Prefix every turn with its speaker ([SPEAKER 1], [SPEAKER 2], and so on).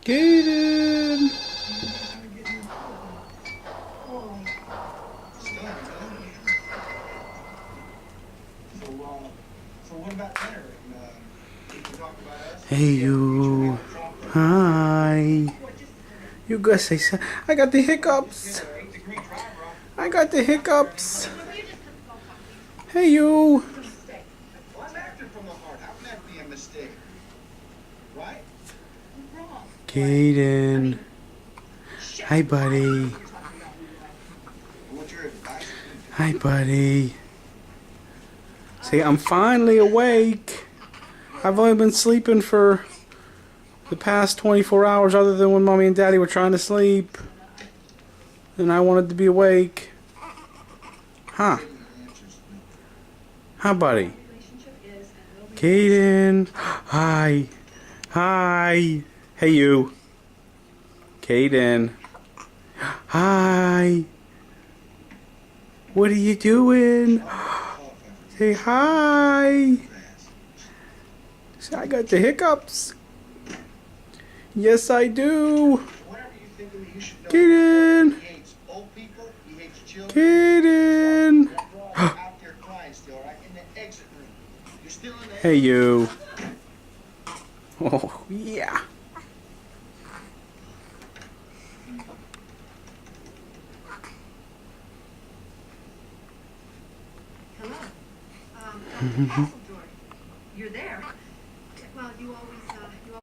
[SPEAKER 1] Caden! Hey you! Hi! You guys say so. I got the hiccups! I got the hiccups! Hey you! Caden! Hi buddy! Hi buddy! Say, I'm finally awake! I've only been sleeping for the past 24 hours other than when mommy and daddy were trying to sleep. And I wanted to be awake. Huh? Hi buddy. Caden. Hi. Hi. Hey you. Caden. Hi. What are you doing? Say hi. Say I got the hiccups. Yes I do. Caden. Caden. Hey you. Oh yeah.
[SPEAKER 2] Hello.